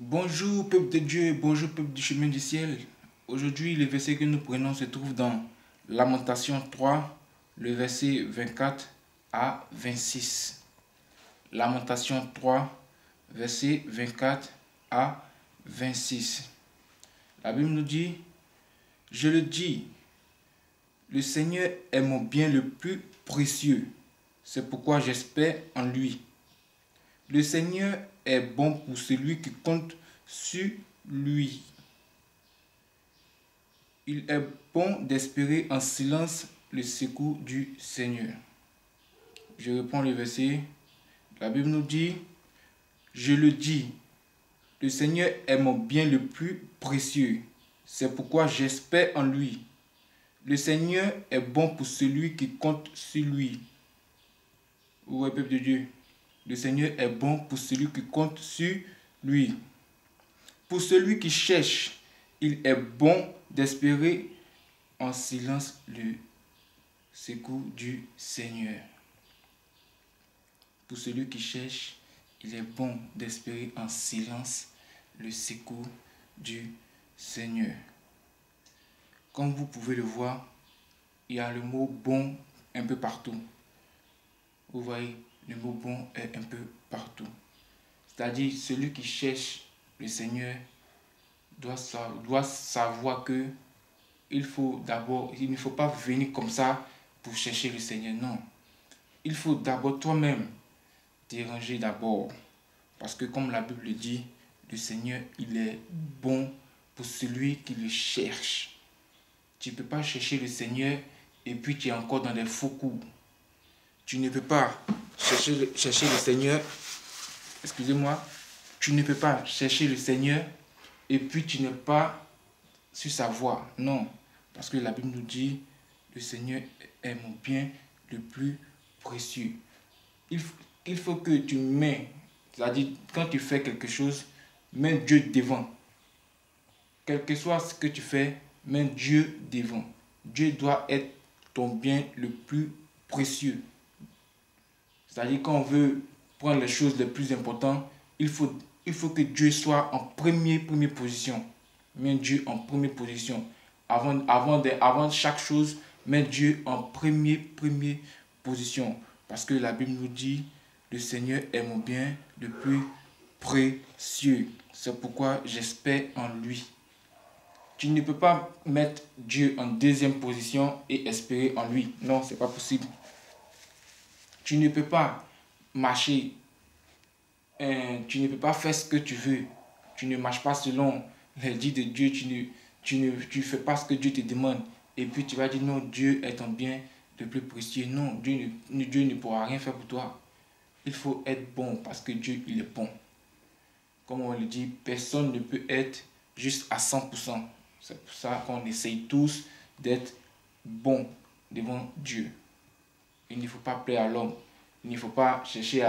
Bonjour peuple de Dieu, bonjour peuple du chemin du ciel. Aujourd'hui, le verset que nous prenons se trouve dans Lamentation 3, le verset 24 à 26. Lamentation 3, verset 24 à 26. La Bible nous dit, je le dis, le Seigneur est mon bien le plus précieux. C'est pourquoi j'espère en lui. Le Seigneur est bon pour celui qui compte sur lui. Il est bon d'espérer en silence le secours du Seigneur. Je reprends le verset. La Bible nous dit, je le dis, le Seigneur est mon bien le plus précieux. C'est pourquoi j'espère en lui. Le Seigneur est bon pour celui qui compte sur lui. Oui, peuple de Dieu. Le Seigneur est bon pour celui qui compte sur lui. Pour celui qui cherche, il est bon d'espérer en silence le secours du Seigneur. Pour celui qui cherche, il est bon d'espérer en silence le secours du Seigneur. Comme vous pouvez le voir, il y a le mot bon un peu partout. Vous voyez, le mot bon est un peu partout. C'est-à-dire, celui qui cherche le Seigneur doit savoir que il ne faut pas venir comme ça pour chercher le Seigneur. Non. Il faut d'abord toi-même déranger d'abord. Parce que comme la Bible dit, le Seigneur, il est bon pour celui qui le cherche. Tu ne peux pas chercher le Seigneur et puis tu es encore dans des faux coups. Tu ne peux pas chercher le Seigneur. Excusez-moi. Tu ne peux pas chercher le Seigneur et puis tu n'es pas sur sa voie. Non. Parce que la Bible nous dit, le Seigneur est mon bien le plus précieux. Il faut que tu mets, c'est-à-dire quand tu fais quelque chose, mets Dieu devant. Quel que soit ce que tu fais, mets Dieu devant. Dieu doit être ton bien le plus précieux. C'est-à-dire quand on veut prendre les choses les plus importantes, il faut que Dieu soit en première position. Mets Dieu en première position. Avant chaque chose, mets Dieu en première position. Parce que la Bible nous dit, le Seigneur est mon bien le plus précieux. C'est pourquoi j'espère en lui. Tu ne peux pas mettre Dieu en deuxième position et espérer en lui. Non, ce n'est pas possible. Tu ne peux pas marcher, tu ne peux pas faire ce que tu veux. Tu ne marches pas selon les dits de Dieu, tu ne fais pas ce que Dieu te demande. Et puis tu vas dire non, Dieu est ton bien le plus précieux. Non, Dieu ne pourra rien faire pour toi. Il faut être bon parce que Dieu, il est bon. Comme on le dit, personne ne peut être juste à 100%. C'est pour ça qu'on essaye tous d'être bons devant Dieu. Il ne faut pas plaire à l'homme. Il ne faut pas chercher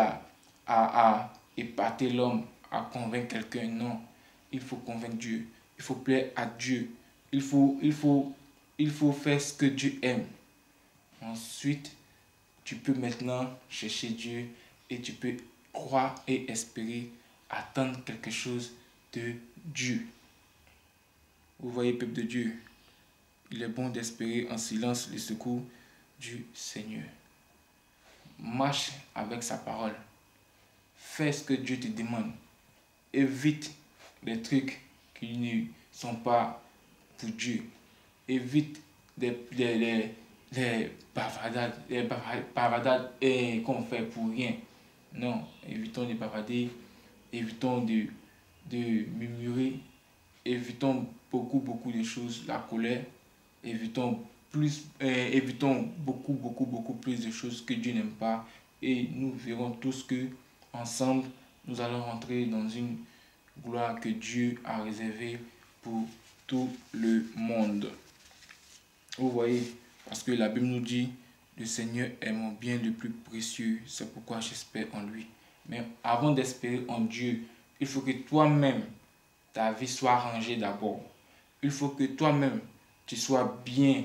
à épater l'homme, à convaincre quelqu'un. Non, il faut convaincre Dieu. Il faut plaire à Dieu. Il faut faire ce que Dieu aime. Ensuite, tu peux maintenant chercher Dieu et tu peux croire et espérer attendre quelque chose de Dieu. Vous voyez, peuple de Dieu, il est bon d'espérer en silence le secours du Seigneur. Marche avec sa parole. Fais ce que Dieu te demande. Évite les trucs qui ne sont pas pour Dieu. Évite les bavardades qu'on fait pour rien. Non, évitons de bavarder, évitons de murmurer, évitons beaucoup de choses, la colère, évitons beaucoup plus de choses que Dieu n'aime pas et nous verrons tous que ensemble nous allons rentrer dans une gloire que Dieu a réservée pour tout le monde. Vous voyez, parce que la Bible nous dit, le Seigneur est mon bien le plus précieux, c'est pourquoi j'espère en lui. Mais avant d'espérer en Dieu, il faut que toi-même, ta vie soit rangée d'abord. Il faut que toi-même, tu sois bien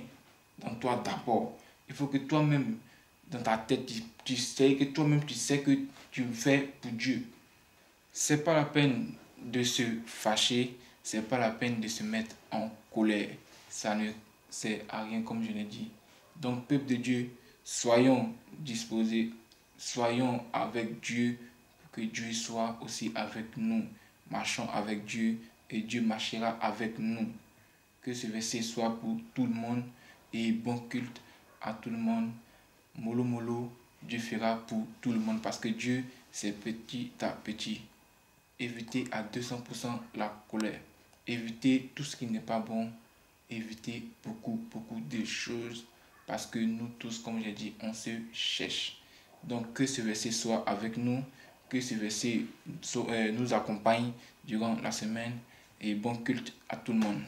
dans toi d'abord. Il faut que toi-même, dans ta tête, tu sais que toi-même, tu sais que tu fais pour Dieu. C'est pas la peine de se fâcher, c'est pas la peine de se mettre en colère. Ça ne sert à rien comme je l'ai dit. Donc, peuple de Dieu, soyons disposés, soyons avec Dieu, pour que Dieu soit aussi avec nous. Marchons avec Dieu et Dieu marchera avec nous. Que ce verset soit pour tout le monde et bon culte à tout le monde. Molo molo, Dieu fera pour tout le monde parce que Dieu, c'est petit à petit. Évitez à 200% la colère. Évitez tout ce qui n'est pas bon. Évitez beaucoup de choses parce que nous tous, comme j'ai dit, on se cherche. Donc que ce verset soit avec nous, que ce verset nous accompagne durant la semaine et bon culte à tout le monde.